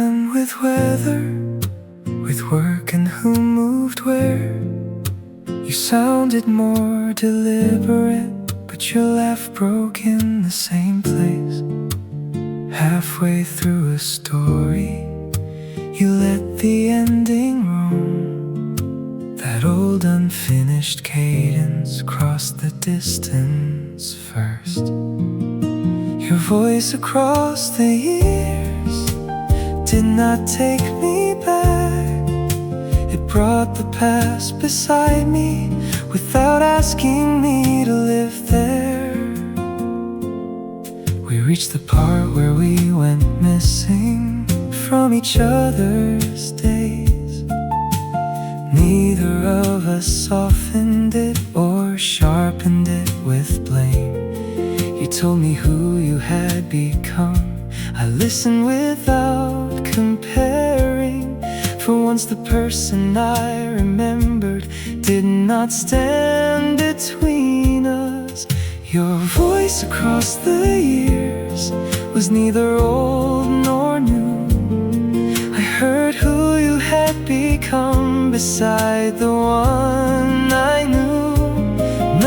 and with weather, with work and who moved where. You sounded more deliberate, but your laugh broke in the same place. Halfway through a story, you let the ending roam. That old unfinished cadence crossed the distance first. Your voice across the years did not take me back. It brought the past beside me without asking me to live there. We reached the part where we went missing from each other's days. Neither of us softened it or sharpened it with blame. You told me who you had become. I listened without comparing. For once the person I remembered did not stand between us. Your voice across the years was neither old nor new. I heard who you had become beside the one I knew.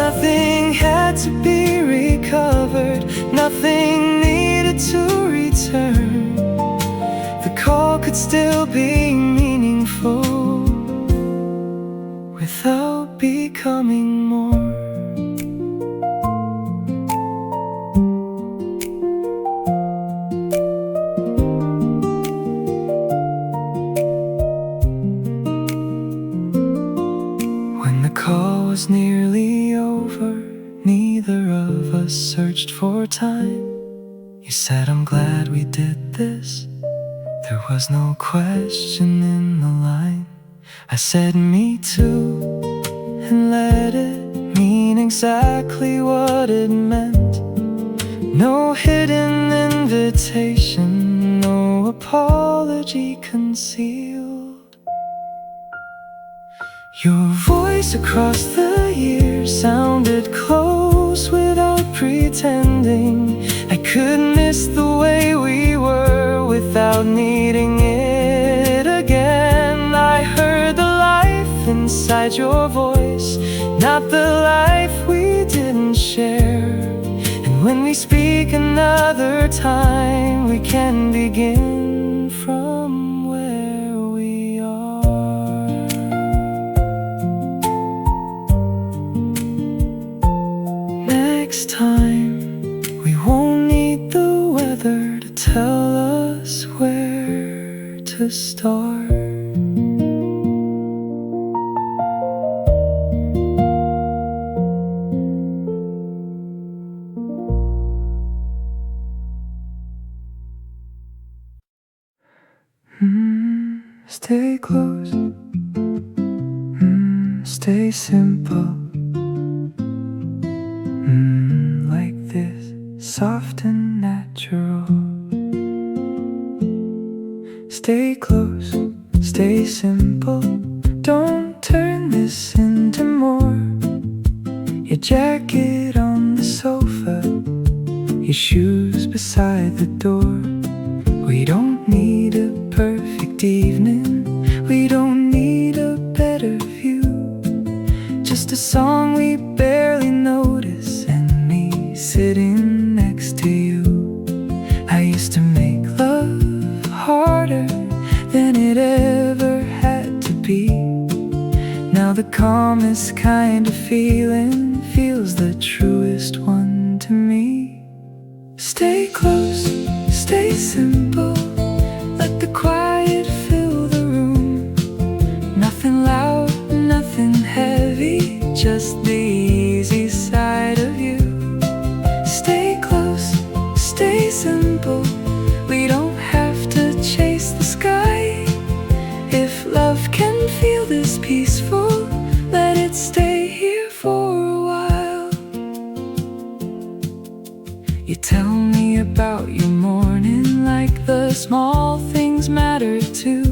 Nothing had to be recovered, nothing needed to return. The call could still be meaningful without becoming more. When the call was nearly over, neither of us searched for time. You said, I'm glad we did this. There was no question in the line. I said, me too, and let it mean exactly what it meant. No hidden invitation, no apology concealed. Your voice across the years sounded close without pretending. I could miss the way we were without needing it again. I heard the life inside your voice, not the life we didn't share. And when we speak another time, we can begin from where we are. Next time, we won't need the weather to tell us where to start. Stay close, stay simple, like this, soft and natural. Stay close, stay simple, don't turn this into more. Your jacket on the sofa, your shoes beside the door. We don't need a perfect evening, we don't need a better view. Just a song we barely notice and me sitting next to you. I used to make love harder than it ever had to be. Now the calmest kind of feeling feels the truest one to me. Stay close, stay simple, let the quiet fill the room. Nothing loud, nothing heavy, just the easy side of you. Stay close, stay simple, we don't have to chase the sky. If love can feel this peaceful, let it stay here for a while. You tell me about your morning like the small things matter too.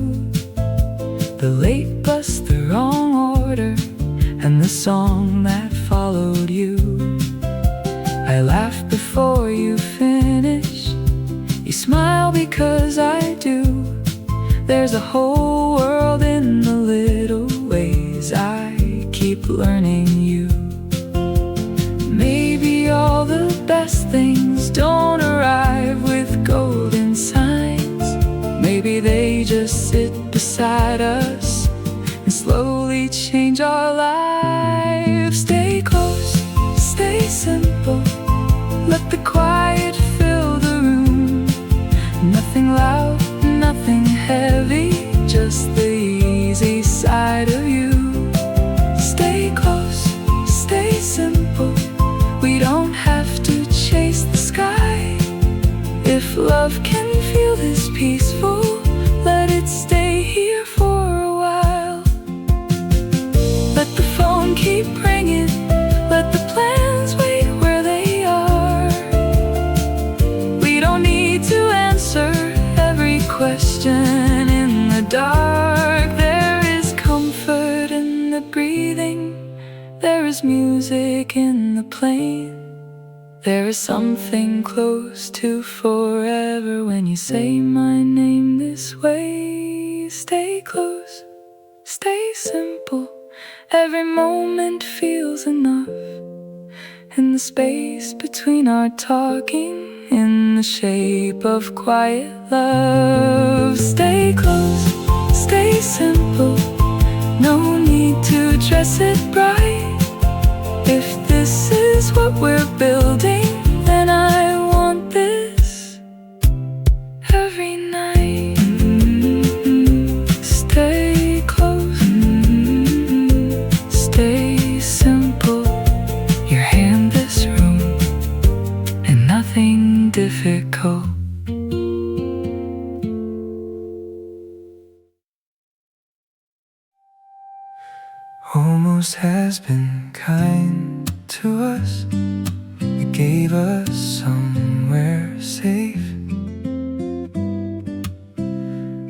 The late bus, the wrong order, and the song that followed you. I laugh before you finish, you smile because I do. There's a whole world in the little ways I keep learning you. Maybe all the best things don't arrive with golden signs. Maybe they just sit beside us and slowly change our lives. Stay close, stay simple, let the quiet fill the room. Nothing loud, nothing heavy, just the easy side of you. Stay close, stay simple, we don't have to chase the sky. If love can feel this peaceful, let it stay here for a while. Let the phone keep ringing, let the plans wait where they are. We don't need to answer every question in the dark. There is comfort in the breathing, there is music in the plane. There is something close to forever when you say my name this way. Stay close, stay simple, every moment feels enough. In the space between our talking, in the shape of quiet love. Stay close, stay simple, no need to dress it bright. If this is what we're building, then I want this every night. Stay close, stay simple, your hand this room, and nothing difficult. Almost has been kind to us. It gave us somewhere safe,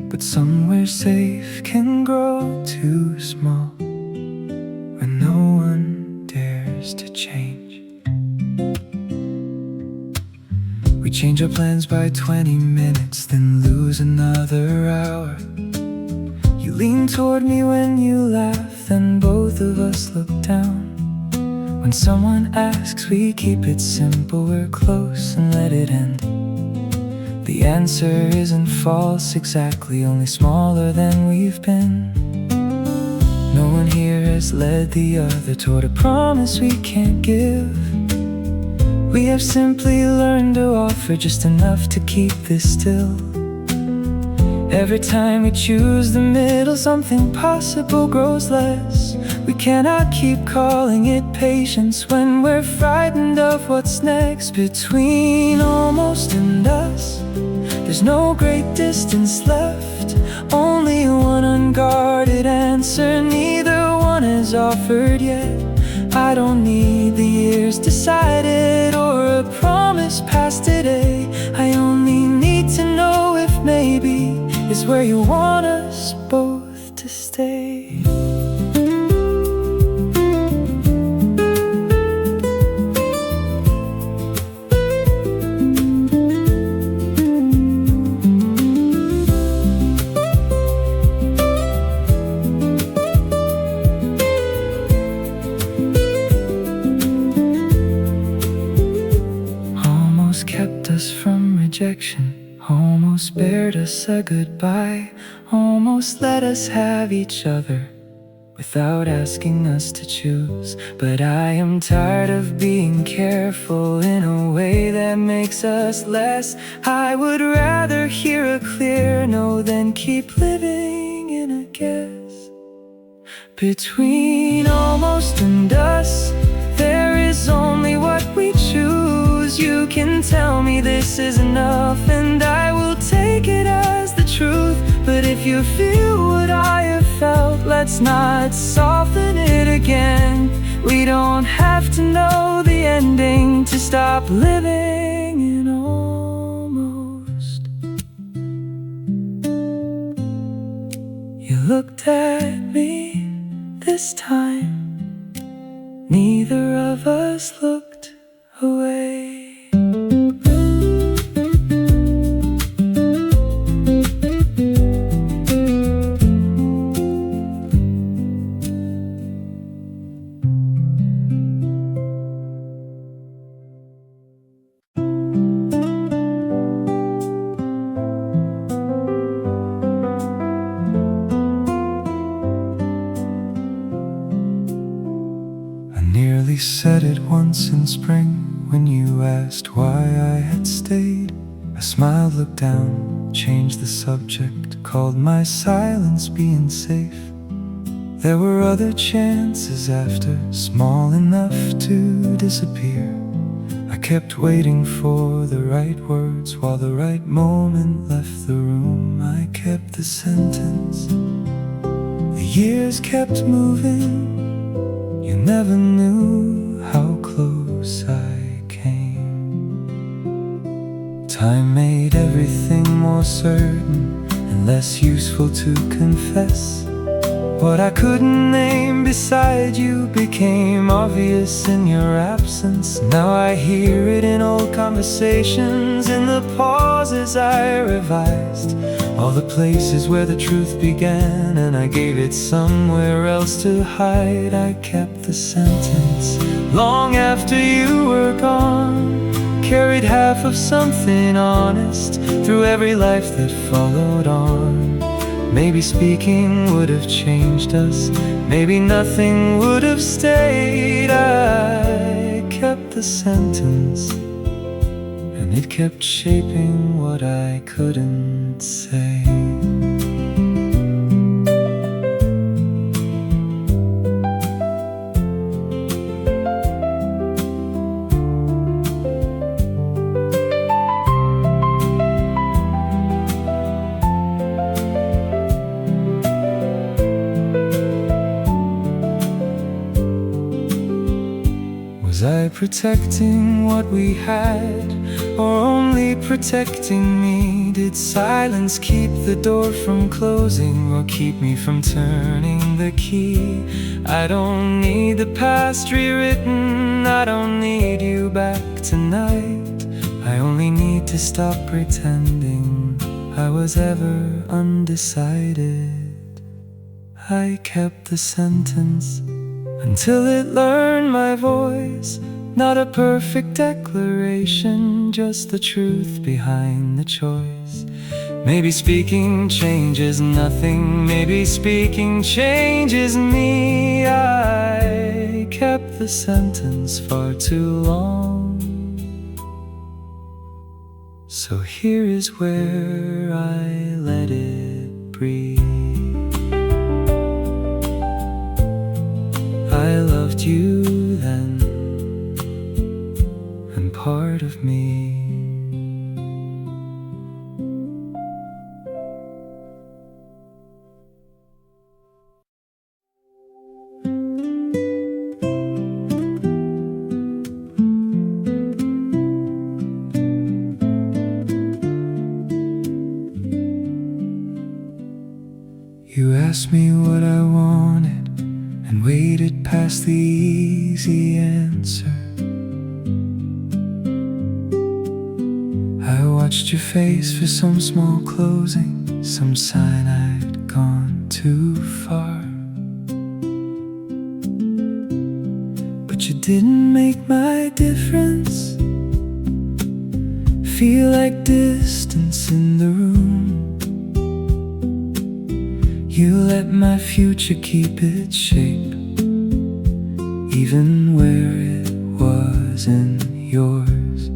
but somewhere safe can grow too small when no one dares to change. We change our plans by 20 minutes, then lose another hour. You lean toward me when you laugh, then both of us look down. When someone asks, we keep it simple, we're close and let it end. The answer isn't false exactly, only smaller than we've been. No one here has led the other toward a promise we can't give. We have simply learned to offer just enough to keep this still. Every time we choose the middle, something possible grows less. We cannot keep calling it patience when we're frightened of what's next. Between almost and us, there's no great distance left, only one unguarded answer. Neither one is offered yet. I don't need the years decided or a promise past today. I only need to know if maybe is where you want us both to stay. Almost kept us from rejection, almost spared us a goodbye, almost let us have each other without asking us to choose. But I am tired of being careful in a way that makes us less. I would rather hear a clear no than keep living in a guess. Between almost and us, there is only what we choose. You can tell me this is enough and I will take it as the truth. But if you feel what I have felt, let's not soften it again. We don't have to know the ending to stop living in almost. You looked at me this time, neither of us looked away. said it once in spring when you asked why I had stayed. I smiled, looked down, changed the subject, called my silence being safe. There were other chances after, small enough to disappear. I kept waiting for the right words while the right moment left the room. I kept the sentence. The years kept moving. You never knew how close I came. Time made everything more certain and less useful to confess. What I couldn't name beside you became obvious in your absence. Now I hear it in old conversations, in the pauses I revised, all the places where the truth began, and I gave it somewhere else to hide. I kept the sentence long after you were gone, carried half of something honest through every life that followed on. Maybe speaking would have changed us, maybe nothing would have stayed. I kept the sentence, and it kept shaping what I couldn't say. Was I protecting what we had, or only protecting me? Did silence keep the door from closing, or keep me from turning the key? I don't need the past rewritten, I don't need you back tonight. I only need to stop pretending I was ever undecided. I kept the sentence until it learned my voice. Not a perfect declaration, just the truth behind the choice. Maybe speaking changes nothing, maybe speaking changes me. I kept the sentence far too long, so here is where I let it breathe. I loved you then, and part of me. You asked me what I wanted and waited past the easy answer. I watched your face for some small closing, some sign I'd gone too far. But you didn't make my difference feel like distance in the room. You let my future keep its shape, even where it wasn't yours.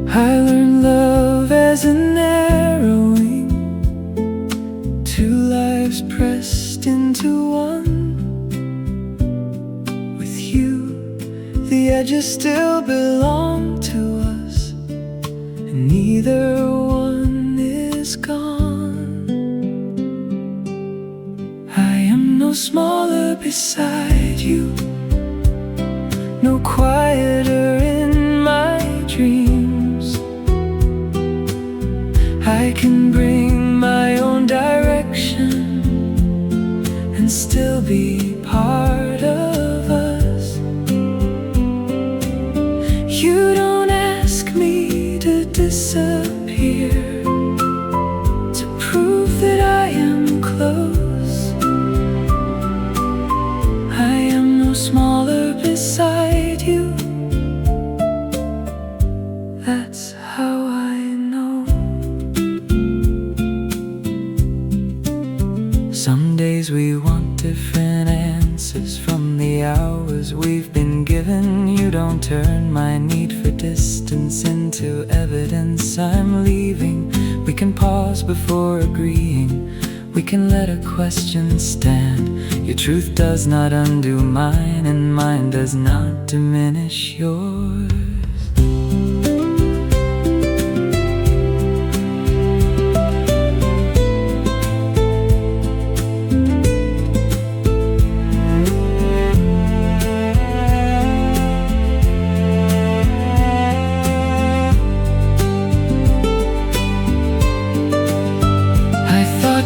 I learned love as an arrowing, two lives pressed into one. With you, the edges still belong to us, and neither one is gone. No smaller beside you, no quieter in my dreams. I can bring my own direction and still be part of us. You don't ask me to disappear to prove that I am close. Smaller beside you, that's how I know. Some days we want different answers, pulses from the hours we've been given. You don't turn my need for distance into evidence. I'm leaving. We can pause before agreeing. We can let a question stand. Your truth does not undo mine, and mine does not diminish yours.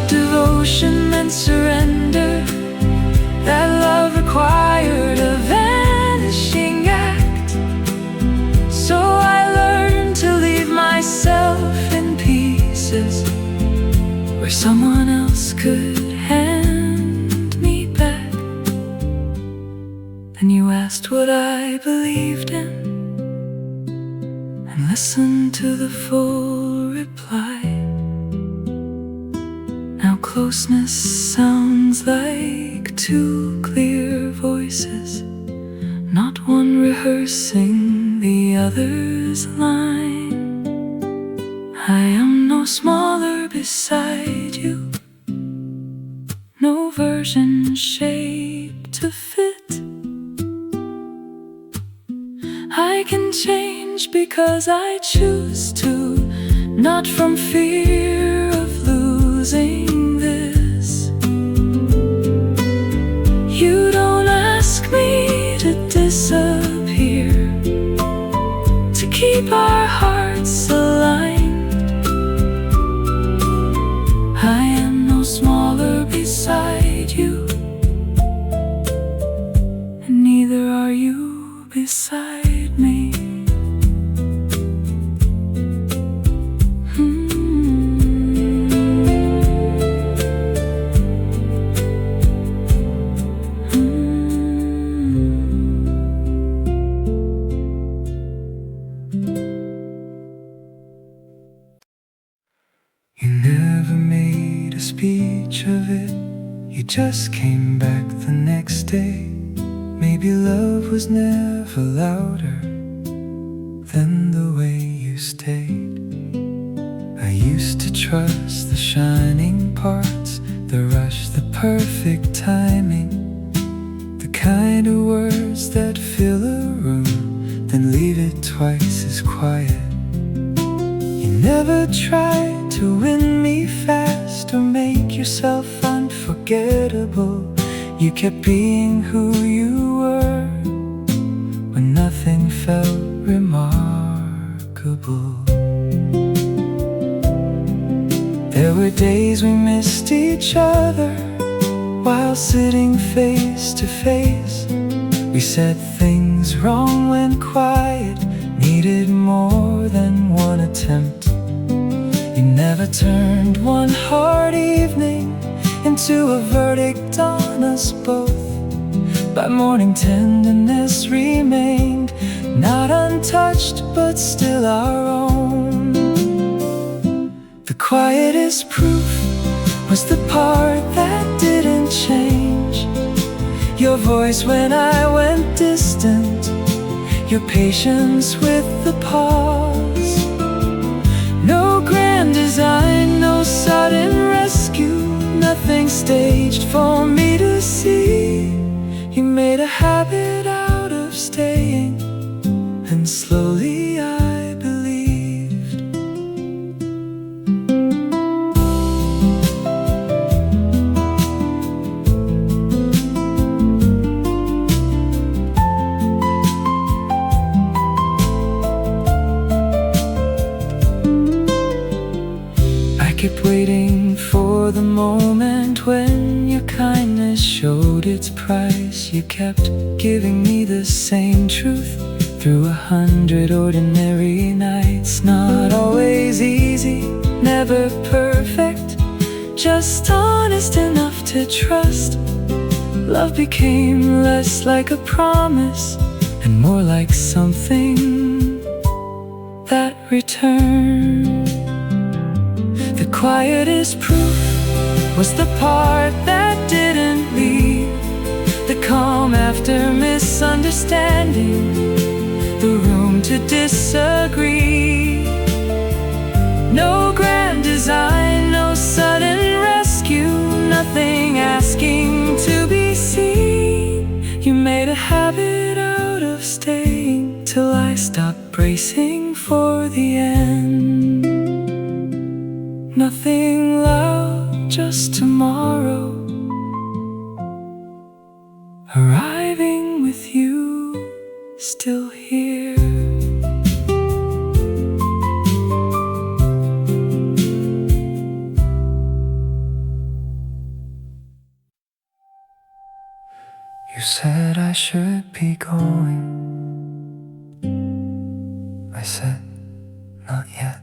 Devotion meant surrender, that love required a vanishing act. So I learned to leave myself in pieces where someone else could hand me back. Then you asked what I believed in, and listened to the full reply. Closeness sounds like two clear voices, not one rehearsing the other's line. I am no smaller beside you, no version shaped to fit. I can change because I choose to, not from fear of losing. You don't ask me to disappear, to keep our hearts aligned. I am no smaller beside you, and neither are you beside me. Speech of it, you just came back the next day. Maybe love was never louder than the way you stayed. I used to trust the shining parts, the rush, the perfect timing, the kind of words that fill a room, then leave it twice as quiet. You never tried to win me fast or make yourself unforgettable. You kept being who you were when nothing felt remarkable. There were days we missed each other while sitting face to face. We said things wrong, went quiet, needed more than one attempt. You never turned one hard evening into a verdict on us both. By morning tenderness remained, not untouched but still our own. The quietest proof was the part that didn't change. Your voice when I went distant, your patience with the pause. No grand design, no sudden rescue, nothing staged for me to see. You made a habit out of staying, and slowly I believed. I kept waiting for the moment when your kindness showed its price. You kept giving me the same truth through 100 ordinary nights. Not always easy, never perfect, just honest enough to trust. Love became less like a promise and more like something that returned. The quietest proof was the part that didn't leave, the calm after misunderstanding, the room to disagree. No grand design, no sudden rescue, nothing asking to be seen. You made a habit out of staying till I stopped bracing for the end. Nothing loud, just tomorrow, arriving with you still here. You said I should be going. I said, not yet.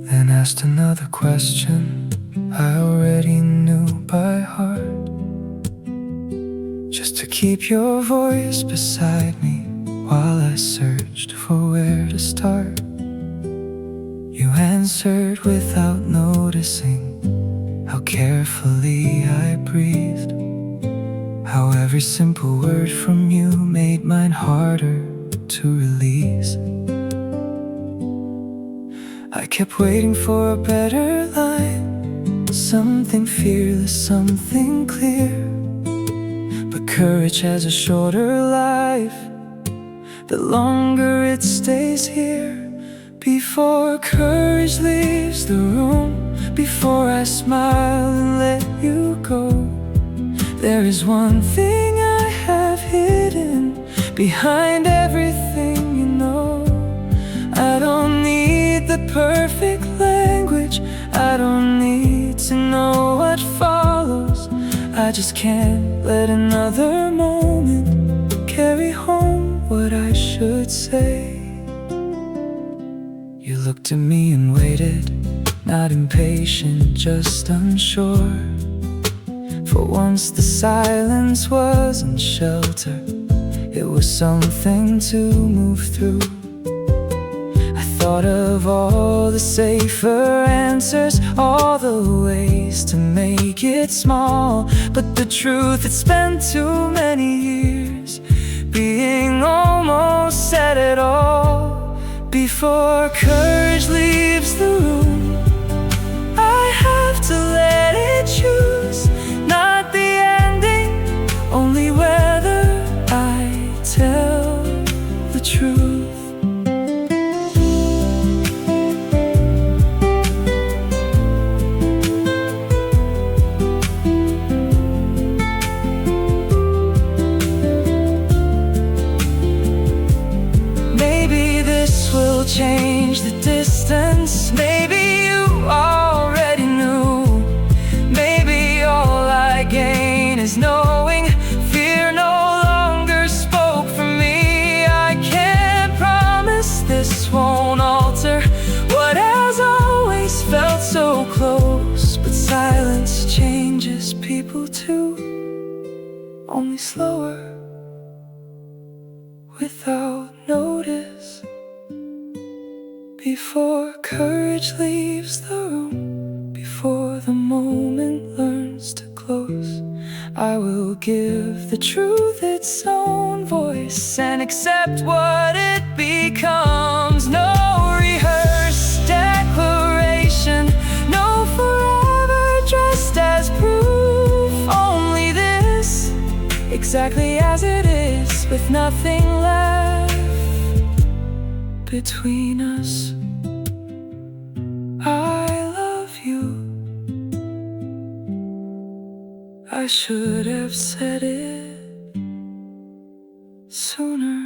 Then asked another question I already knew by heart, just to keep your voice beside me while I searched for where to start. You answered without noticing how carefully I breathed, how every simple word from you made mine harder to release. I kept waiting for a better line, something fearless, something clear. But courage has a shorter life, the longer it stays here. Before courage leaves the room, before I smile and let you go, there is one thing I have hidden behind everything you know. I don't need the perfect language, I don't need to know what follows. I just can't let another moment carry home what I should say. You looked at me and waited, not impatient, just unsure. For once the silence wasn't shelter, it was something to move through. I thought of all the safer answers, all the ways to make it small. But the truth, it's spent too many years being almost said it all. Before courage leaves the room, I have to let it choose, not the ending, only whether I tell the truth. Change the distance, maybe you already knew. Maybe all I gain is knowing fear no longer spoke for me. I can't promise this won't alter what has always felt so close. But silence changes people too, only slower, without notice. Before courage leaves the room, before the moment learns to close, I will give the truth its own voice and accept what it becomes. No rehearsed declaration, no forever dressed as proof. Only this, exactly as it is, with nothing left between us. I love you. I should have said it sooner.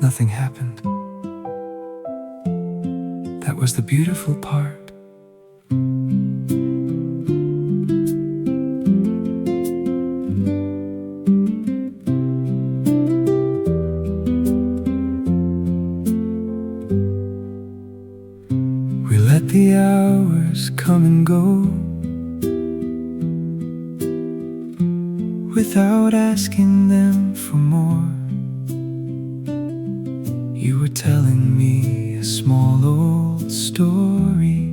Nothing happened. That was the beautiful part. without asking them for more. You were telling me a small old story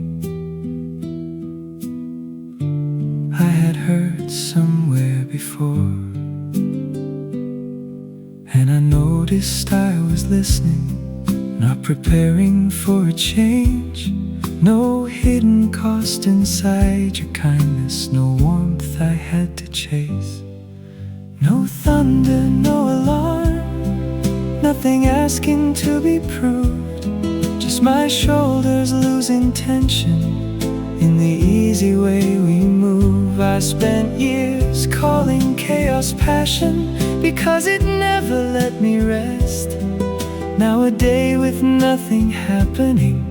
I had heard somewhere before, and I noticed I was listening, not preparing for a change. No hidden cost inside your kindness, no warmth I had to chase. No thunder, no alarm, nothing asking to be proved. Just my shoulders losing tension in the easy way we move. I spent years calling chaos passion because it never let me rest. Now a day with nothing happening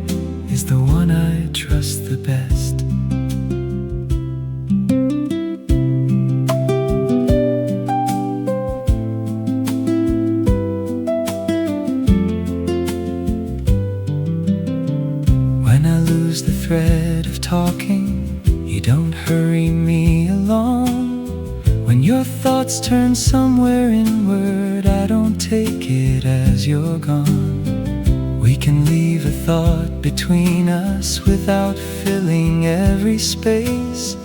is the one I trust the best. When I lose the thread of talking, you don't hurry me along. When your thoughts turn somewhere inward, I don't take it as you're gone. We can leave a thought between us without filling every space.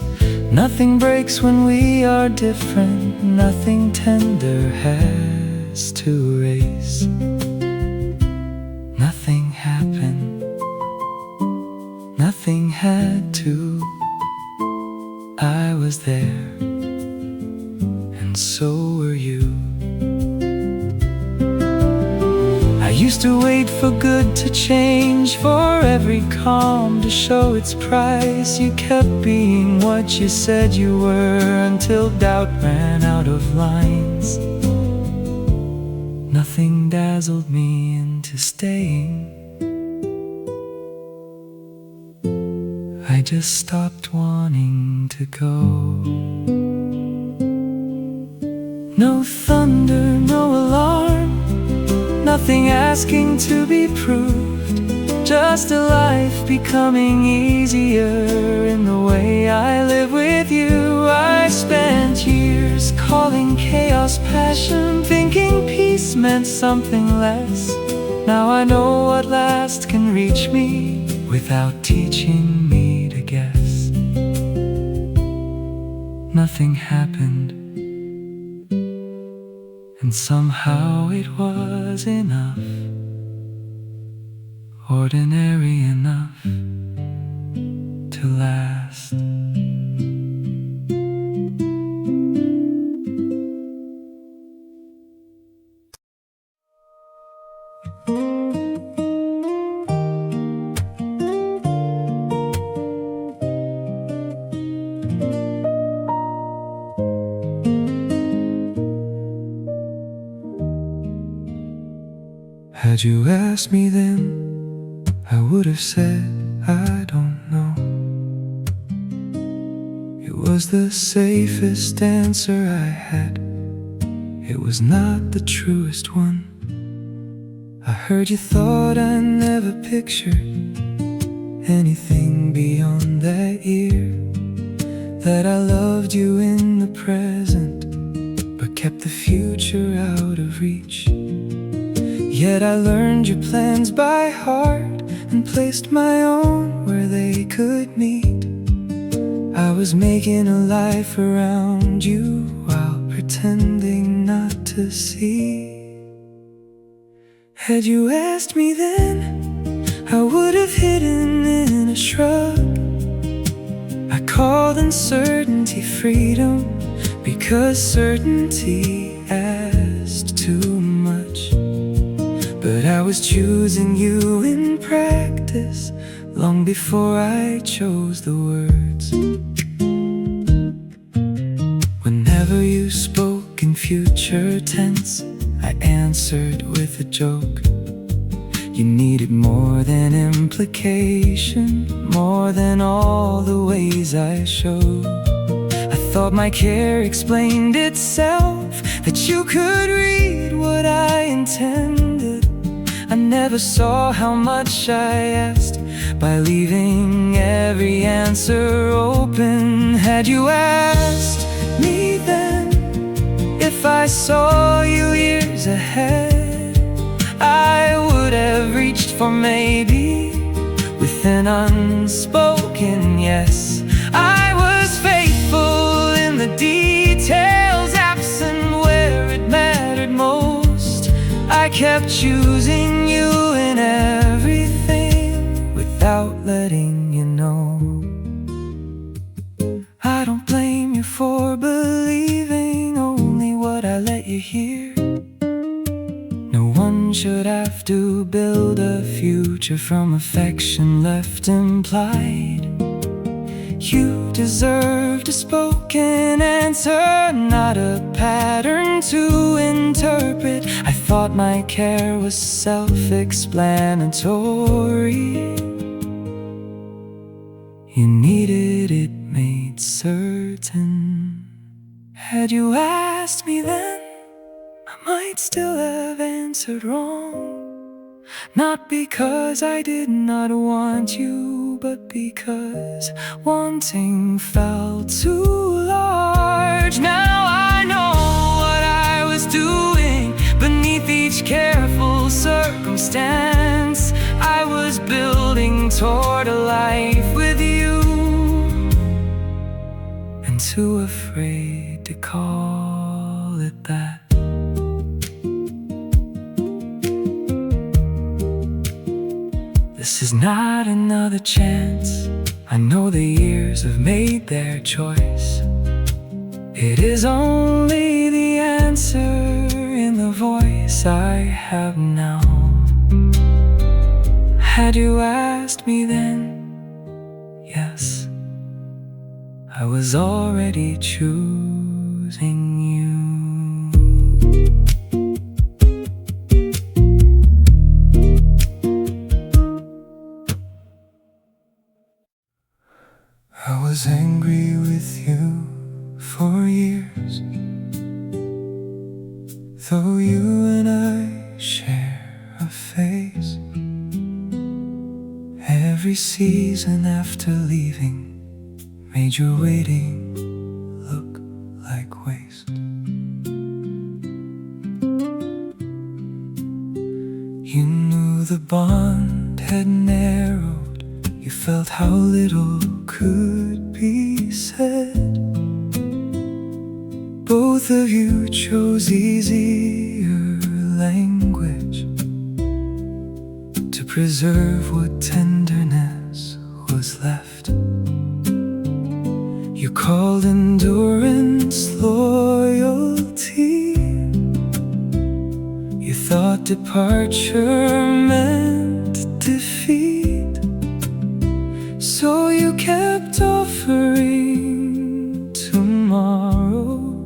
Nothing breaks when we are different, nothing tender has to erase. Nothing happened, nothing had to. I was there, and so were you. I used to wait for good to change, for every calm to show its price. You kept being what you said you were until doubt ran out of lines. Nothing dazzled me into staying. I just stopped wanting to go. No thunder, no alarm, nothing asking to be proved. Just a life becoming easier in the way I live with you. I spent years calling chaos passion, thinking peace meant something less. Now I know what last can reach me without teaching me to guess. Nothing happened, and somehow it was enough. Ordinary enough to last. Had you asked me then, I would have said I don't know. It was the safest answer I had. It was not the truest one. I heard you thought I never pictured anything beyond that year, that I loved you in the present but kept the future out of reach. Yet I learned your plans by heart and placed my own where they could meet. I was making a life around you while pretending not to see. Had you asked me then, I would have hidden in a shrug. I called uncertainty freedom because certainty asked too much. But I was choosing you in practice long before I chose the words. Whenever you spoke in future tense, I answered with a joke. You needed more than implication, more than all the ways I showed. I thought my care explained itself, that you could read what I intended. I never saw how much I asked by leaving every answer open. Had you asked me then, I saw you years ahead, I would have reached for maybe with an unspoken yes. I was faithful in the details, absent where it mattered most. I kept choosing you in everything without letting you know. I don't blame you for believing only what I let you hear. No one should have to build a future from affection left implied. You deserved a spoken answer, not a pattern to interpret. I thought my care was self-explanatory. You needed it made certain. Had you asked me then, I might still have answered wrong. Not because I did not want you, but because wanting felt too large. Now I know what I was doing beneath each careful circumstance. I was building toward a life with you, and too afraid to call it that. This is not another chance. I know the years have made their choice. It is only the answer in the voice I have now. Had you asked me then, yes, I was already choosing you. I was angry with you for years, though you and I share a phase. Every season after leaving made your waiting look like waste. You knew the bond had narrowed, you felt how little could be said. Both of you chose easier language to preserve what tenderness was left. You called endurance loyalty. You thought departure meant defeat. So you kept offering tomorrow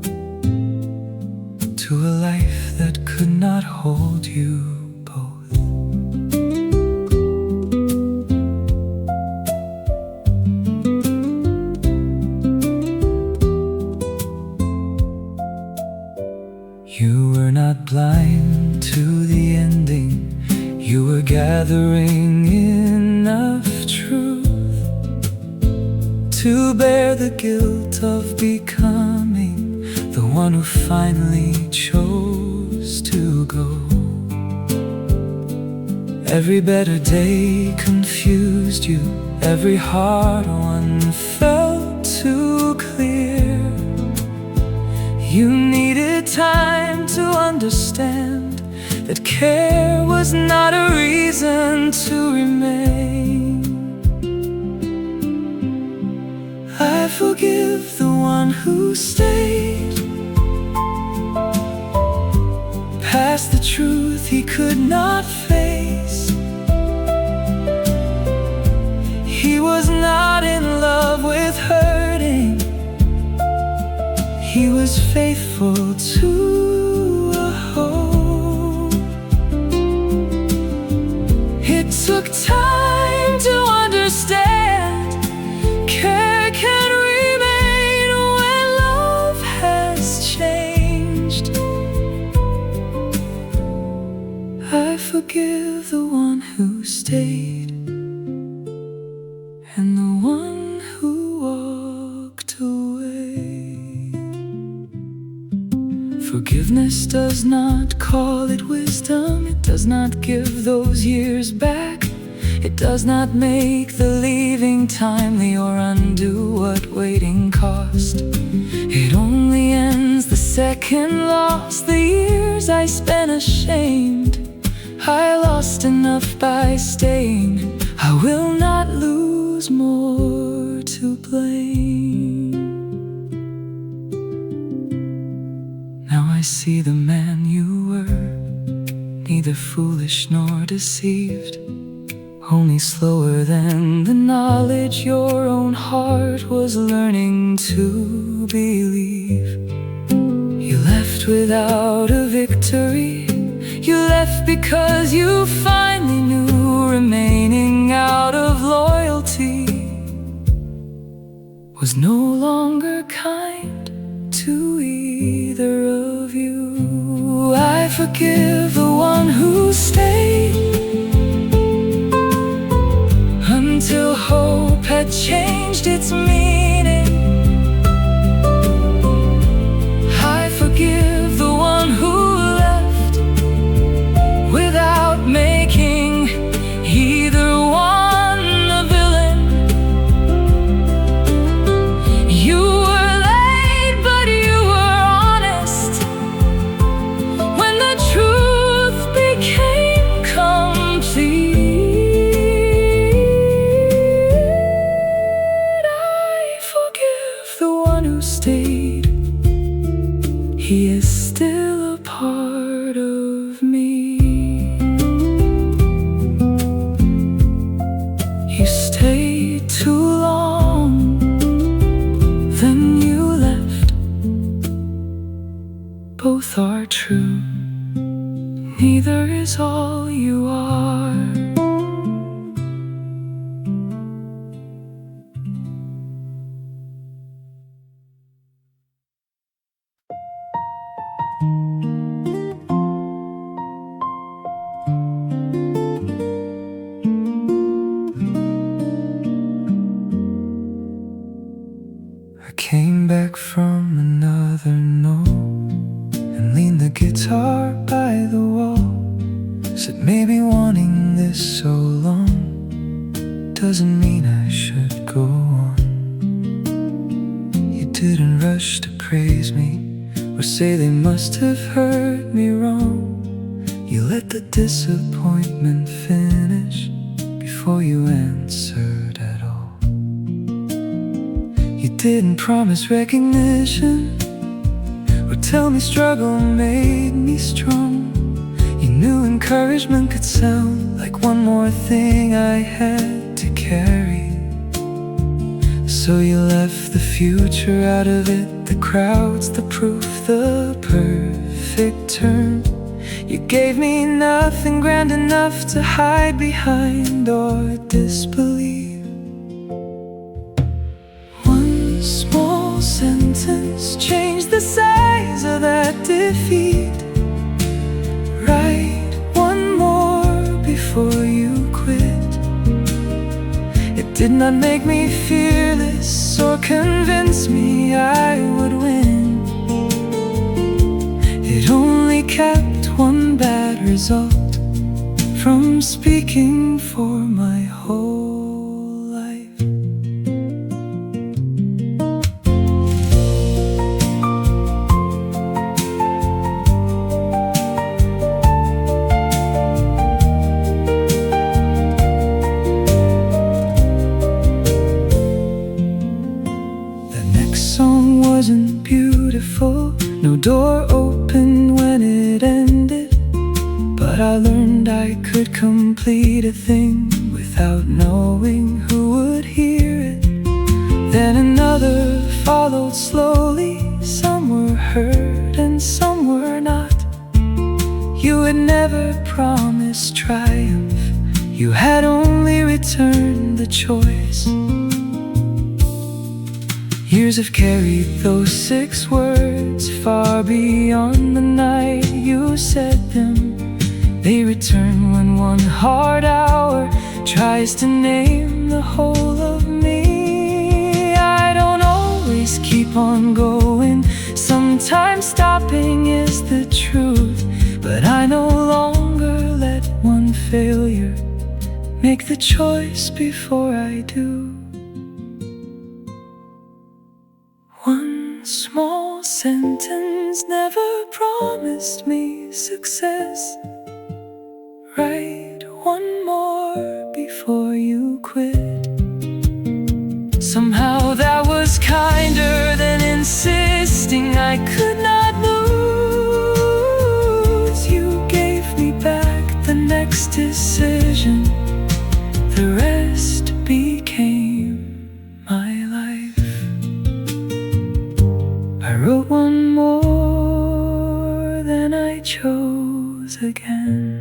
to a life that could not hold you both. You were not blind to the ending. You were gathering enough truth to bear the guilt of becoming the one who finally chose to go. Every better day confused you, every hard one felt too clear. You needed time to understand that care was not a reason to remain. I forgive the one who stayed past the truth he could not face. He was not in love with hurting. He was faithful to a hope. It took time to understand care can remain when love has changed. I forgive the one who stayed and the one who walked away. Forgiveness does not call it wisdom. It does not give those years back. It does not make the leaving timely or undo what waiting cost. It only ends the second loss, the years I spent ashamed. I lost enough by staying. I will not lose more to blame. Now I see the man you were, neither foolish nor deceived, only slower than the knowledge your own heart was learning to believe. You left without a victory. You left because you finally knew remaining out of loyalty was no longer kind to either of you. I forgive the one who stayed until hope had changed its meaning. I forgive the one who left without making either one a villain. You were late, but you were honest. When the truth became complete, stayed. He is still a part of me. You stayed too long, then you left. Both are true, neither is all you are. I came back from another note and leaned the guitar by the wall. Said maybe wanting this so long doesn't mean I should go on. You didn't rush to praise me or say they must have heard me wrong. You let the disappointment finish before you answered at all. You didn't promise recognition or tell me struggle made me strong. You knew encouragement could sound like one more thing I had to carry. So you left the future out of it, the crowds, the proof, the perfect turn. You gave me nothing grand enough to hide behind or disbelieve. One small sentence changed the size of that defeat. Write one more before you quit. It did not make me fearless or convince me I would win. It only kept one bad result from speaking for my whole life. The next song wasn't beautiful, no door open when it ended, but I learned I could complete a thing without knowing who would hear it. Then another followed slowly. Some were heard and some were not. You had never promised triumph, you had only returned the choice. Years have carried those 6 words far beyond the night you said them. They return when one hard hour tries to name the whole of me. I don't always keep on going, sometimes stopping make the choice before I do. One small sentence never promised me success. Write one more before you quit. Somehow that was kinder than insisting I could not lose. You gave me back the next decision. The rest became my life. I wrote one more, then I chose again.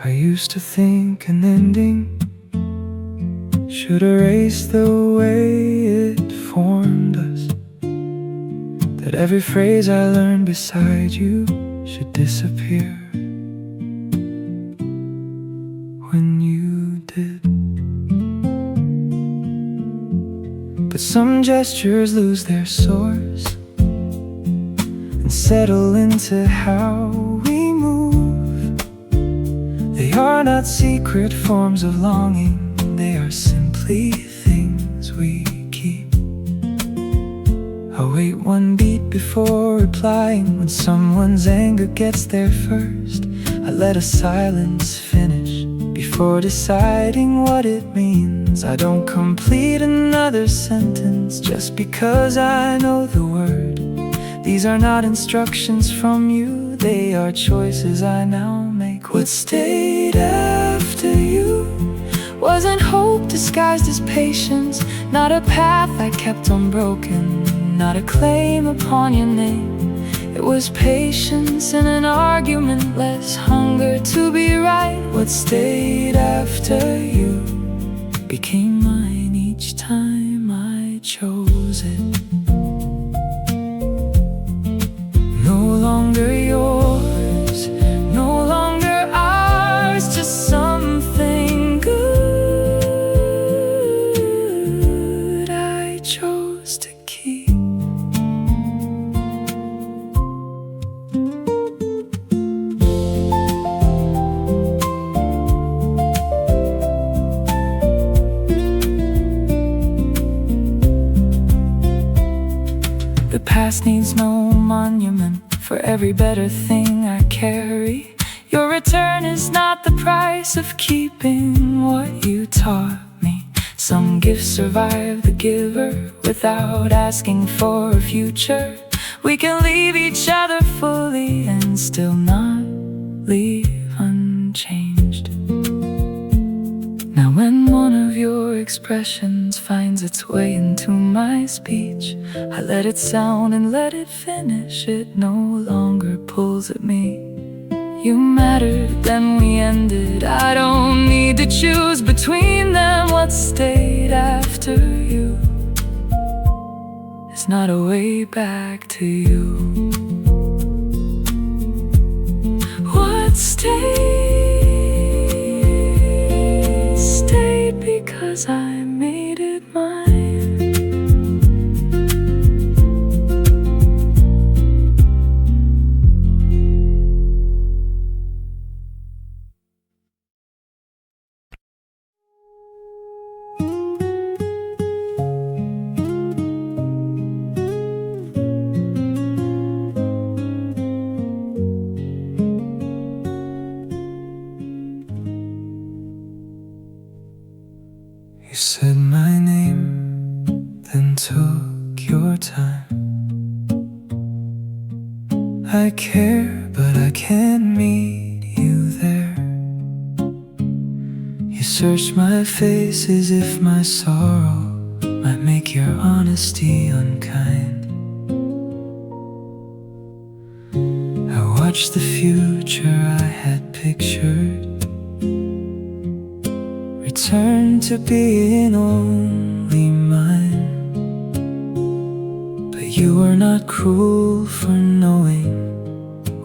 I used to think an ending should erase the way it formed us, that every phrase I learned beside you should disappear when you did. But some gestures lose their source and settle into how we move. They are not secret forms of longing, they are simply things we keep. I'll wait one beat before replying. When someone's anger gets there first, I let a silence finish before deciding what it means. I don't complete another sentence just because I know the word. These are not instructions from you, they are choices I now make. What stayed after you wasn't hope disguised as patience, not a path I kept unbroken, not a claim upon your name. It was patience in an argument, less hunger to be right. What stayed after you became mine each time I chose it. No longer yours, no longer ours, just something good I chose to keep. The past needs no monument for every better thing I carry. Your return is not the price of keeping what you taught me. Some gifts survive the giver without asking for a future. We can leave each other fully and still not leave unchanged. Now when one of your expressions finds its way into my speech, I let it sound and let it finish. It no longer pulls at me. You mattered, then we ended. I don't need to choose between them. What stayed after you is not a way back to you. What stayed because I made it mine. You said my name, then took your time. I care, but I can't meet you there. You searched my face as if my sorrow might make your honesty unkind. I watched the future I had pictured return to being only mine. But you were not cruel for knowing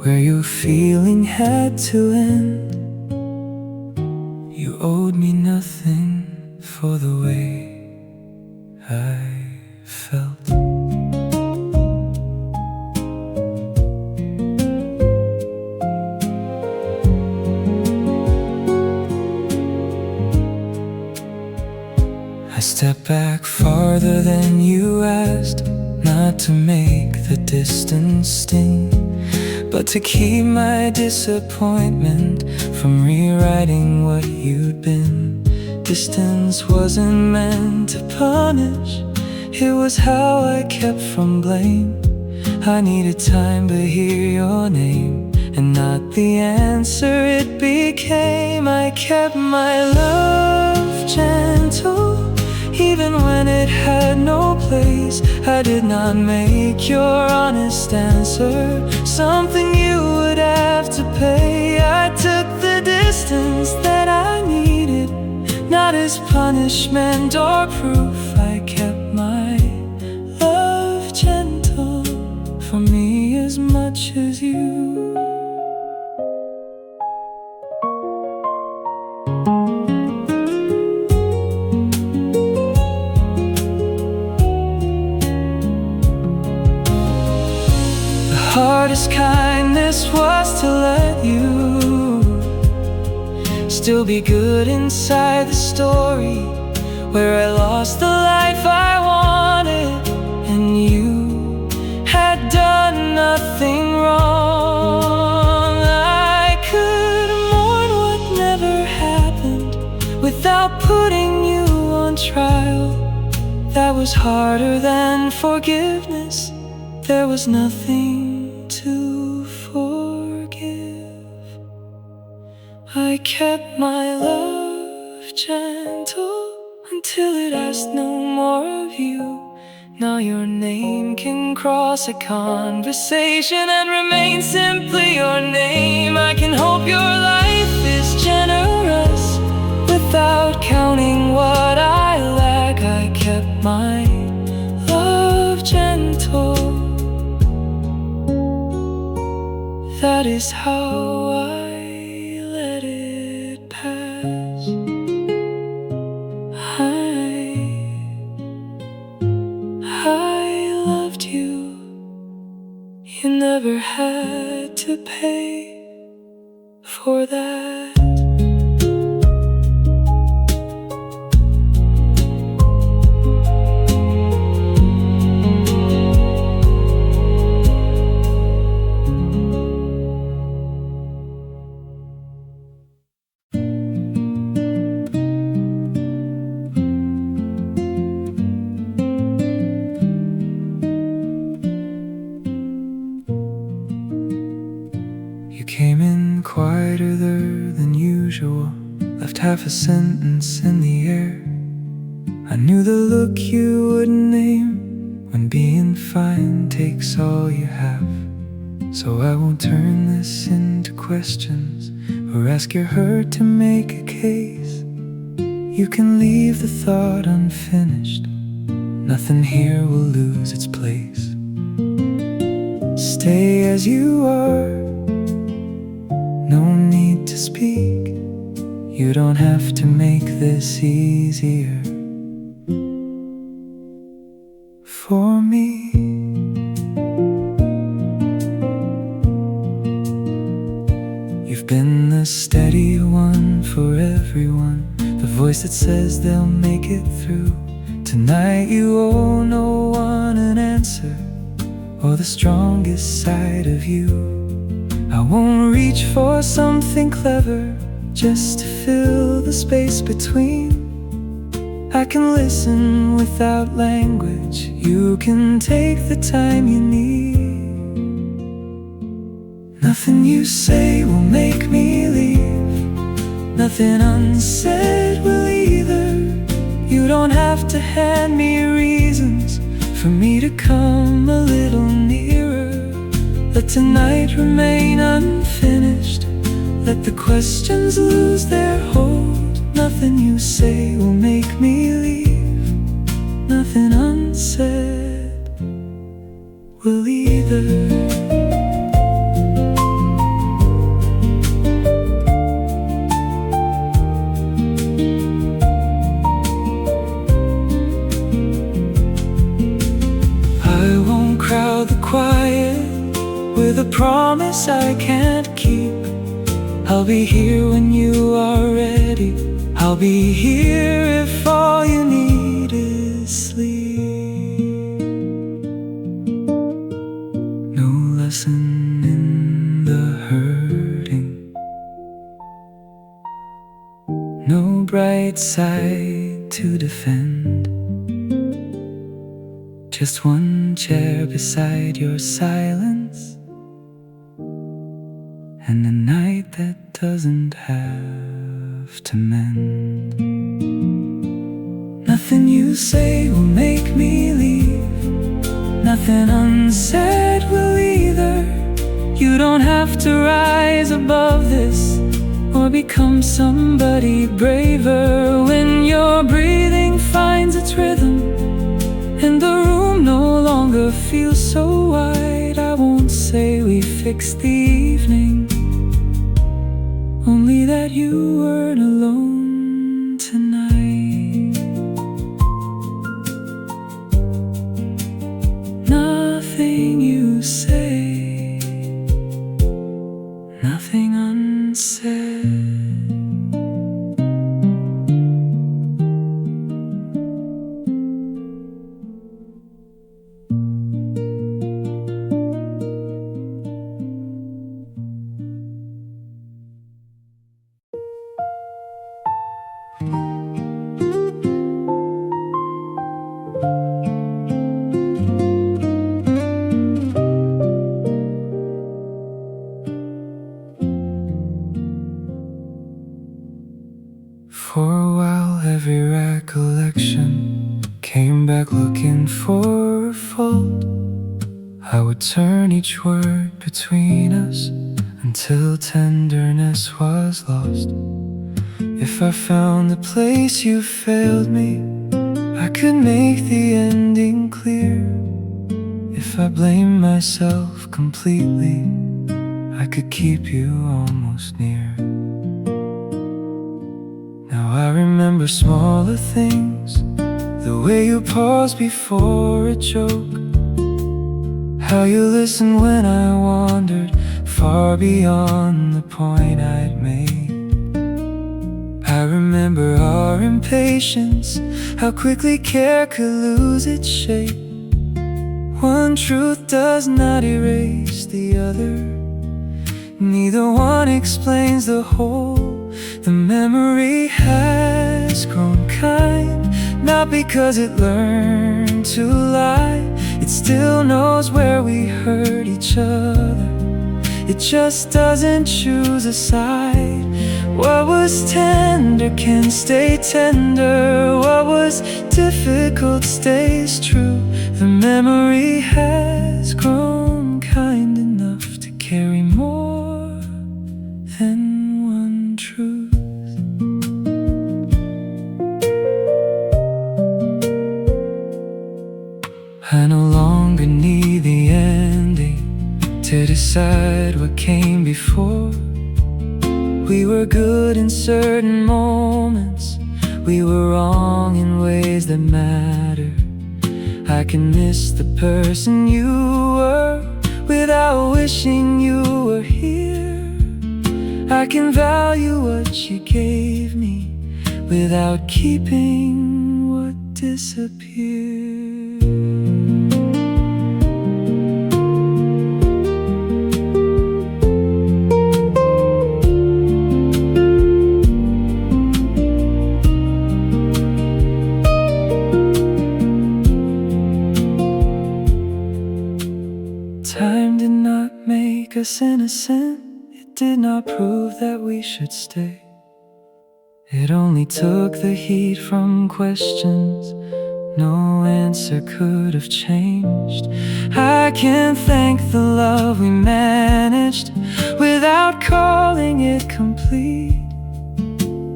where your feeling had to end. You owed me nothing for the way I felt. I stepped back farther than you asked, not to make the distance sting, but to keep my disappointment from rewriting what you'd been. Distance wasn't meant to punish, it was how I kept from blame. I needed time to hear your name, and not the answer it became. I kept my love gentle, even when it had no place. I did not make your honest answer something you would have to pay. I took the distance that I needed, not as punishment or proof. I kept my love gentle, for me as much as you. Hardest kindness was to let you still be good inside the story where I lost the life I wanted, and you had done nothing wrong. I could mourn what never happened without putting you on trial. That was harder than forgiveness. There was nothing to forgive. I kept my love gentle until it asked no more of you. Now your name can cross a conversation and remain simply your name. I can hope your life is generous without counting what I lack. I kept my love gentle. That is how I let it pass. I loved you. You never had to pay for that. You came in quieter than usual, left half a sentence in the air. I knew the look you wouldn't name when being fine takes all you have. So I won't turn this into questions or ask your hurt to make a case. You can leave the thought unfinished, nothing here will lose its place. Stay as you are, no need to speak. You don't have to make this easier for me. You've been the steady one for everyone, the voice that says they'll make it through. Tonight you owe no one an answer or the strongest side of you. I won't reach for something clever just to fill the space between. I can listen without language, you can take the time you need. Nothing you say will make me leave, nothing unsaid will either. You don't have to hand me reasons for me to come a little nearer. Let tonight remain unfinished, let the questions lose their hold. Nothing you say will make me leave, nothing unsaid will either. with a promise I can't keep. I'll be here when you are ready. I'll be here if all you need is sleep. No lesson in the hurting, no bright side to defend. Just one chair beside your silence, and a night that doesn't have to mend. Nothing you say will make me leave, nothing unsaid will either. You don't have to rise above this or become somebody braver. When your breathing finds its rhythm and the room no longer feels so wide, I won't say we fixed the evening, only that you weren't alone tonight. Nothing you say, nothing unsaid. For a while every recollection came back looking for a fault. I would turn each word between us until tenderness was lost. If I found the place you failed me, I could make the ending clear. If I blamed myself completely, I could keep you almost near. Now I remember smaller things, the way you paused before a joke, how you listened when I wandered far beyond the point I'd made. I remember our impatience, how quickly care could lose its shape. One truth does not erase the other, neither one explains the whole. The memory has grown kind, not because it learned to lie. It still knows where we hurt each other, it just doesn't choose a side. What was tender can stay tender, what was difficult stays true. The memory has grown kind enough to carry more than one truth. I no longer need the ending to decide what came before. We were good in certain moments, we were wrong in ways that matter. I can miss the person you were without wishing you were here. I can value what you gave me without keeping what disappeared. Time did not make us innocent, it did not prove that we should stay. It only took the heat from questions no answer could have changed. I can thank the love we managed without calling it complete.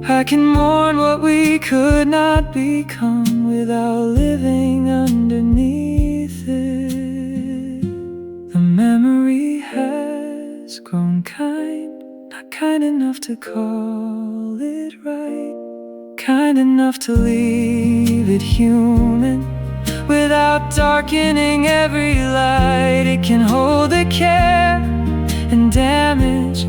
I can mourn what we could not become without living underneath it. The memory has grown kind, not kind enough to call it right, kind enough to leave it human without darkening every light. It can hold the care and damage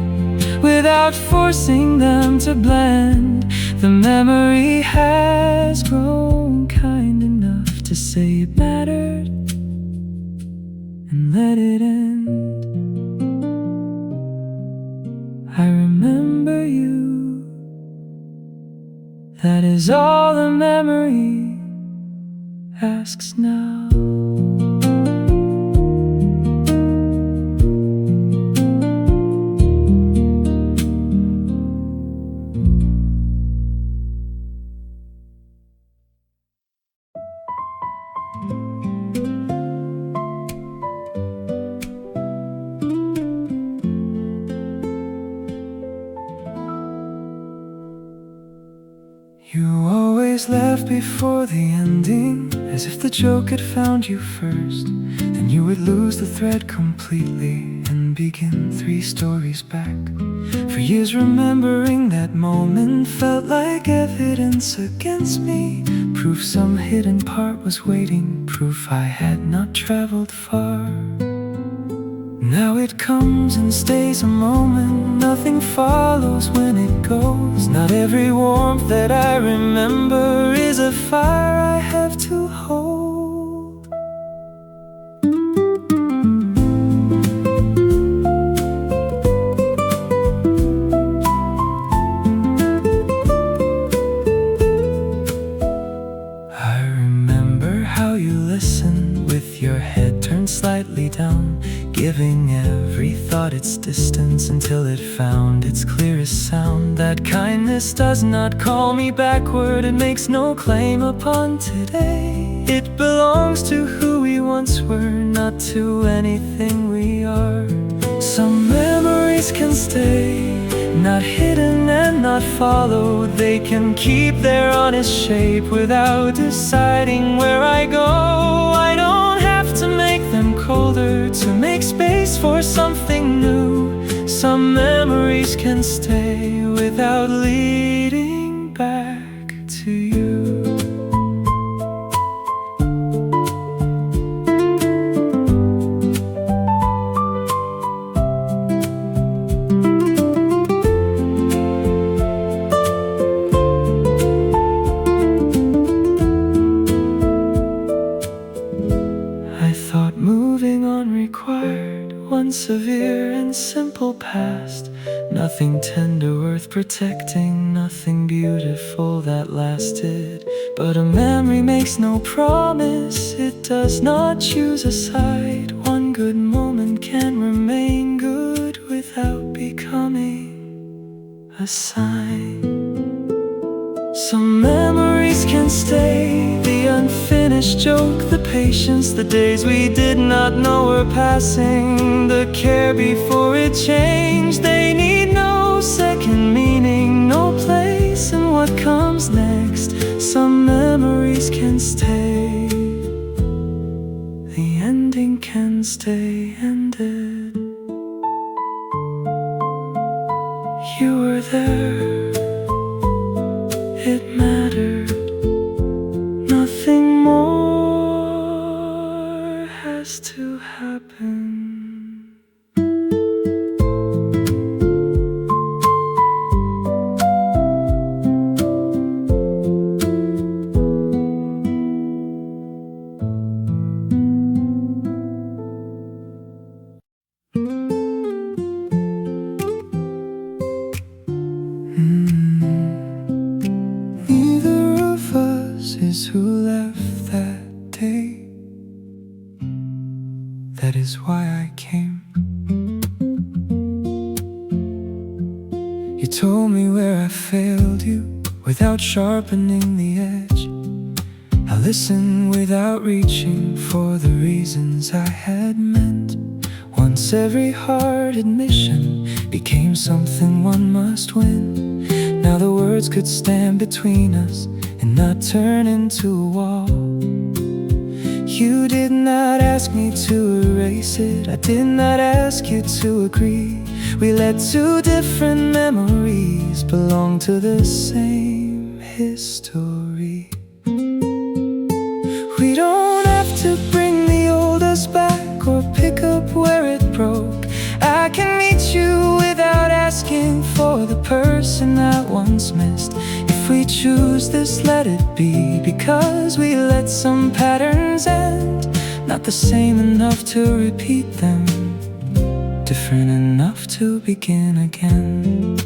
without forcing them to blend. The memory has grown kind enough to say it mattered and let it end. I remember you. That is all the memory asks now. You always laugh before the ending, as if the joke had found you first. Then you would lose the thread completely and begin 3 stories back. For years remembering that moment felt like evidence against me, proof some hidden part was waiting, proof I had not traveled far. Now it comes and stays a moment, nothing follows when it goes. Not every warmth that I remember is a fire I have to hold. I remember how you listen with your head turned slightly down, giving every thought its distance until it found its clearest sound. That kindness does not call me backward, it makes no claim upon today. It belongs to who we once were, not to anything we are. Some memories can stay, not hidden and not followed. They can keep their honest shape without deciding where I go. I don't have to make them colder to make space for something new. Some memories can stay without leading back to you. One severe and simple past, nothing tender worth protecting, nothing beautiful that lasted. But a memory makes no promise, it does not choose a side. One good moment can remain good without becoming a sign. Some memories can stay, the unfinished joke, the patience, the days we did not know were passing, the care before it changed. They need no second meaning, no place in what comes next. Some memories can stay, the ending can stay ended. You were there, it mattered, nothing more has to happen. Who left that day? That is why I came. You told me where I failed you without sharpening the edge. I listened without reaching for the reasons I had meant. Once every hard admission became something one must win. Now the words could stand between us and not turn into a wall. You did not ask me to erase it, I did not ask you to agree. We let 2 different memories belong to the same history. We don't I can meet you without asking for the person I once missed. If we choose this, let it be, because we let some patterns end. Not the same enough to repeat them, different enough to begin again.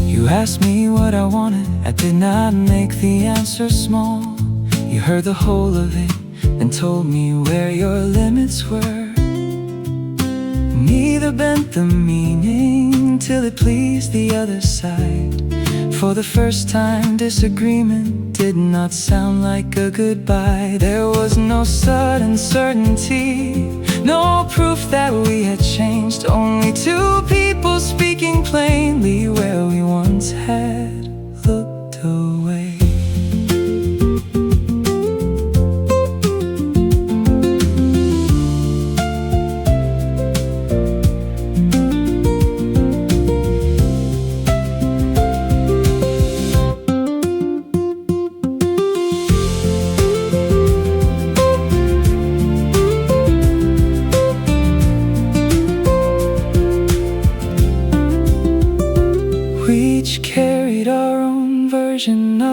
You asked me what I wanted, I did not make the answer small. You heard the whole of it and told me where your limits were. Neither bent the meaning till it pleased the other side. For the first time, disagreement did not sound like a goodbye. There was no sudden certainty, no proof that we had changed. Only two people speaking plainly where we once had looked away.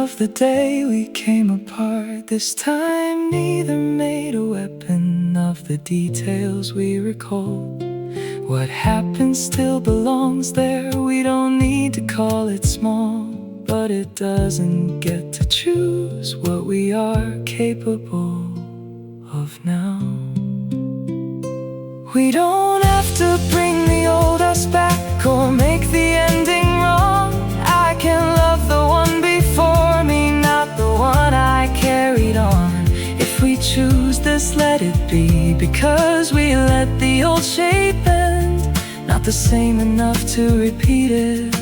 Of the day we came apart, this time neither made a weapon of the details we recalled. What happened still belongs there, we don't need to call it small. But it doesn't get to choose what we are capable of now. We don't have to bring the old us back or make the ending wrong. I can love the one before me, not the one I carried on. If we choose this, let it be, because we let the old shape bend. Not the same enough to repeat it,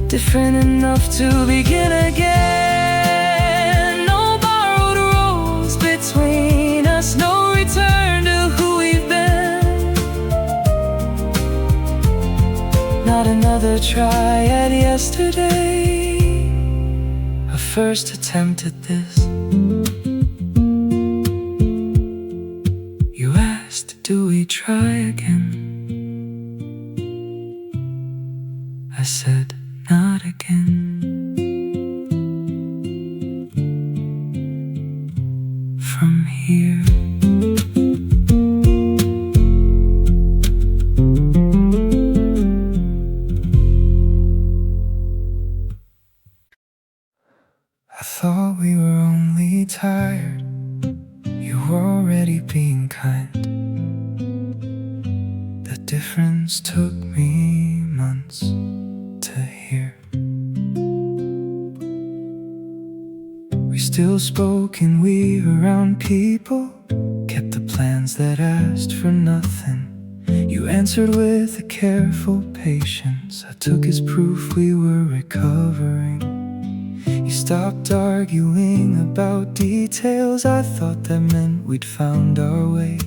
different enough to begin again. No borrowed roles between us, no return to who we've been. Not another try at yesterday, a first attempt at this. You asked, do we try again? I said, not again. From here, I thought we were only tired, you were already being kind. The difference took me months to hear. We still spoke and we around people, kept the plans that asked for nothing. You answered with a careful patience I took as proof we were recovering. You stopped arguing about details, I thought that meant we'd found our way.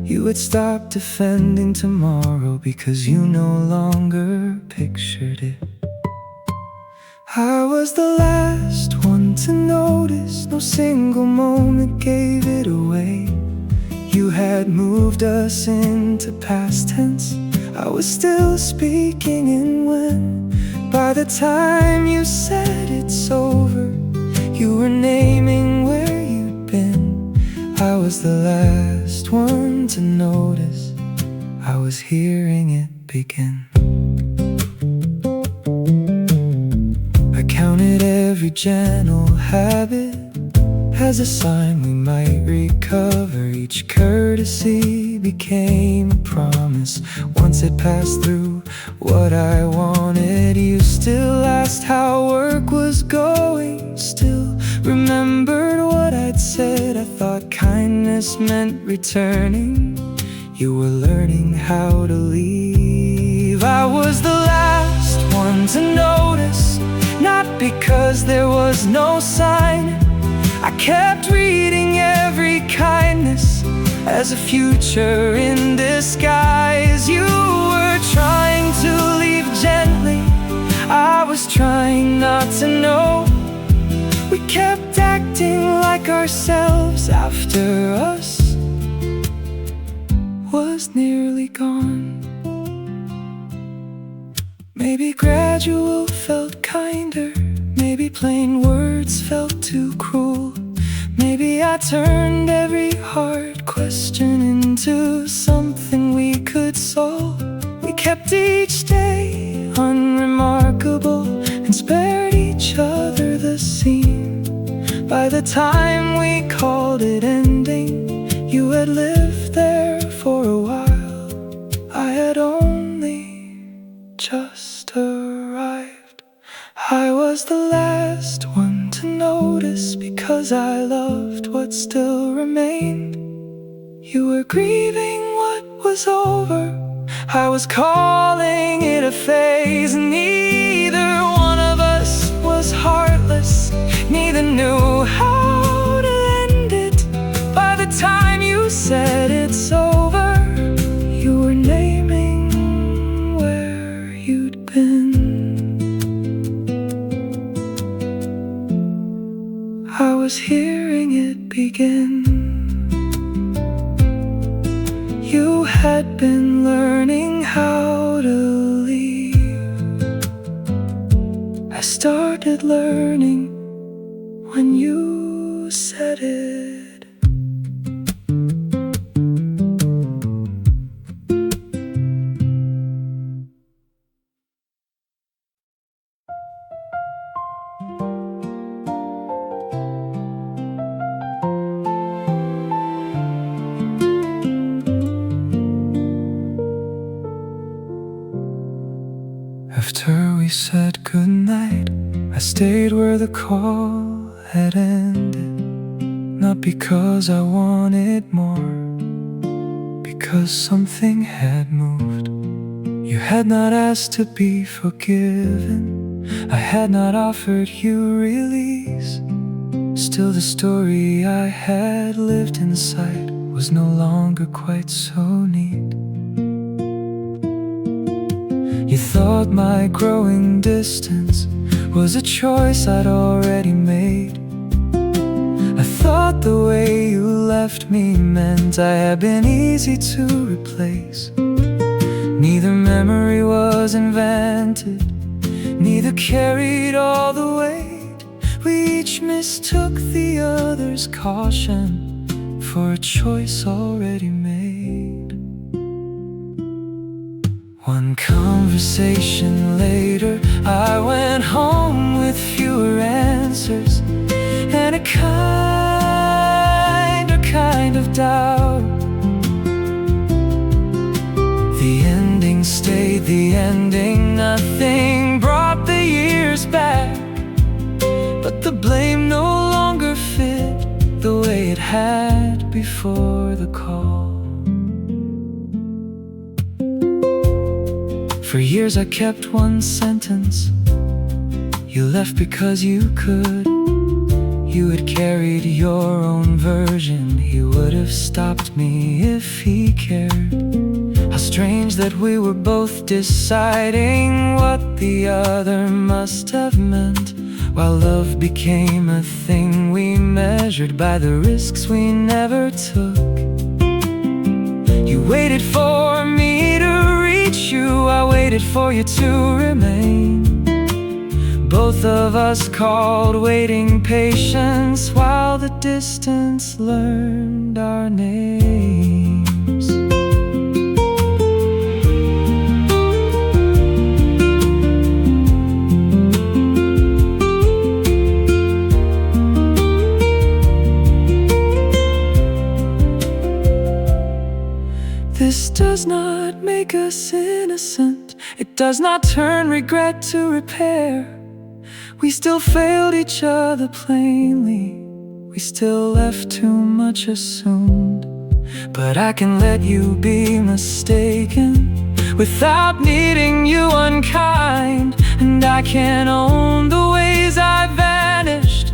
You would stop defending tomorrow because you no longer pictured it. I was the last one to notice, no single moment gave it away. You had moved us into past tense, I was still speaking in when. By the time you said it's over, you were naming where you'd been. I was the last one to notice, I was hearing it begin. I counted every gentle habit as a sign we might recover. Each courtesy became a promise. Once it passed through what I wanted, you still asked how work was going, still remembered what I'd said. I thought kindness meant returning, you were learning how to leave. I was the last one to notice, not because there was no sign. I kept reading every kindness as a future in disguise. You were trying to leave gently, I was trying not to know. We kept acting like ourselves after us was nearly gone. Maybe gradual felt kinder, maybe plain words felt too cruel. Maybe I turned every hard question into something we could solve. We kept each day unremarkable and spared each other the scene. By the time we called it ending, you had lived there for a while. I had only just arrived. I was the last one to notice because I loved what still remained. You were grieving what was over, I was calling it a phase. Neither one of us was heartless, neither knew how to end it. By the time you said it's over, you were naming where you'd been. I was hearing it begin. You had been learning how to leave. I started learning when you said it. After we said goodnight, I stayed where the call had ended. Not because I wanted more, because something had moved. You had not asked to be forgiven, I had not offered you release. Still the story I had lived inside was no longer quite so neat. You thought my growing distance was a choice I'd already made. I thought the way you left me meant I had been easy to replace. Neither memory was invented, neither carried all the weight. We each mistook the other's caution for a choice already made. One conversation later, I went home with fewer answers and a kind of doubt. The ending stayed the ending, nothing brought the years back. But the blame no longer fit the way it had before the call. For years I kept one sentence: you left because you could. You had carried your own version, he would have stopped me if he cared. How strange that we were both deciding what the other must have meant, while love became a thing we measured by the risks we never took. You waited for me to reach you, I waited for you to remain. Both of us called waiting patience, while the distance learned our names. This does not make us innocent, it does not turn regret to repair. We still failed each other plainly, we still left too much assumed. But I can let you be mistaken without needing you unkind. And I can own the ways I vanished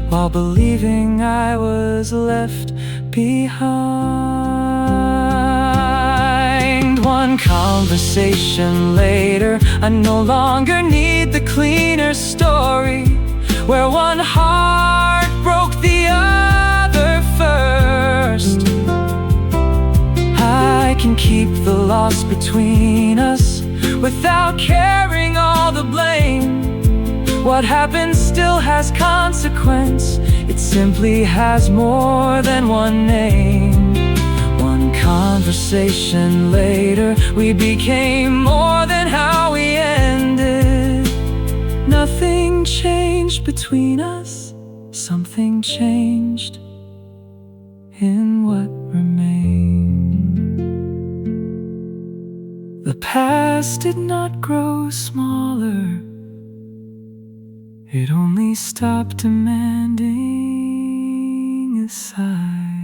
while believing I was left behind. One conversation later, I no longer need the cleaner story where one heart broke the other first. I can keep the loss between us without carrying all the blame. What happened still has consequence. It simply has more than one name. One conversation later, we became more than how we ended. Nothing changed between us. Something changed in what remained. The past did not grow smaller. It only stopped demanding a side.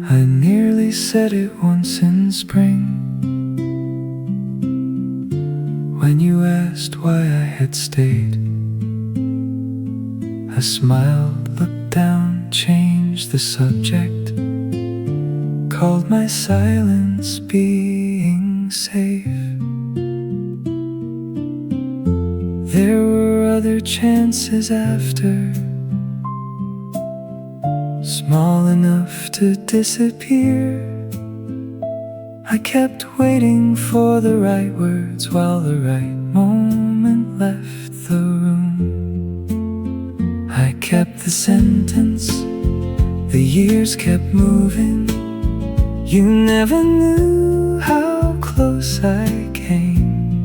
I nearly said it once in spring, when you asked why I had stayed. I smiled, looked down, changed the subject, called my silence being safe. There were other chances after, small enough to disappear. I kept waiting for the right words while the right moment left the room. I kept the sentence, the years kept moving. You never knew how close I came.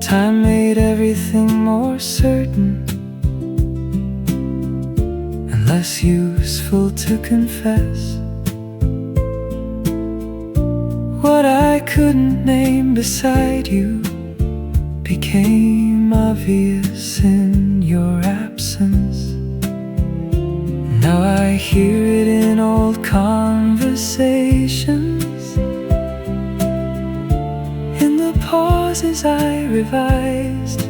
Time made everything more certain, less useful to confess. What I couldn't name beside you became obvious in your absence. Now I hear it in old conversations, in the pauses I revised,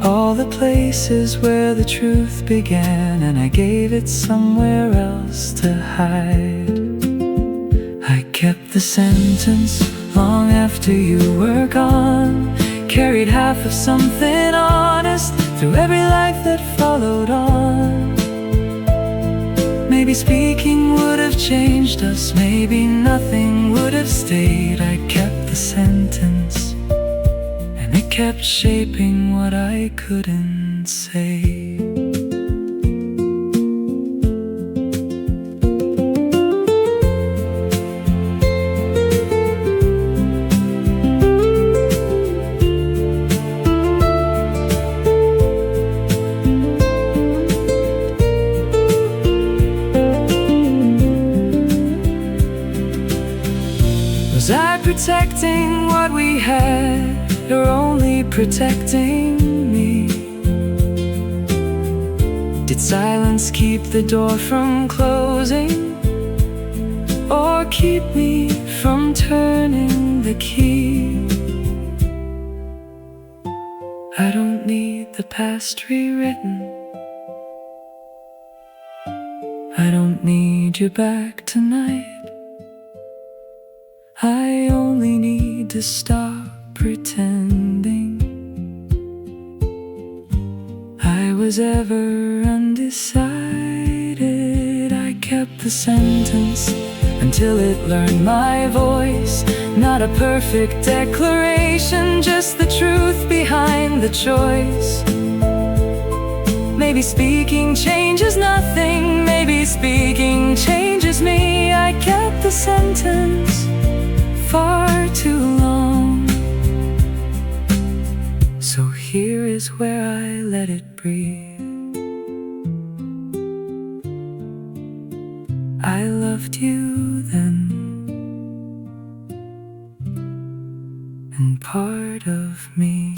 all the places where the truth began, and I gave it somewhere else to hide. I kept the sentence long after you were gone, carried half of something honest through every life that followed on. Maybe speaking would have changed us, maybe nothing would have stayed. I kept the sentence, and it kept shaping what I couldn't say. Was I protecting what we had, or only protecting me? Did silence keep the door from closing, or keep me from turning the key? I don't need the past rewritten, I don't need you back tonight. I only need to stop pretending I was ever undecided. I kept the sentence until it learned my voice. Not a perfect declaration, just the truth behind the choice. Maybe speaking changes nothing, maybe speaking changes me. I kept the sentence far too long, so here is where I let it breathe. I loved you then, and part of me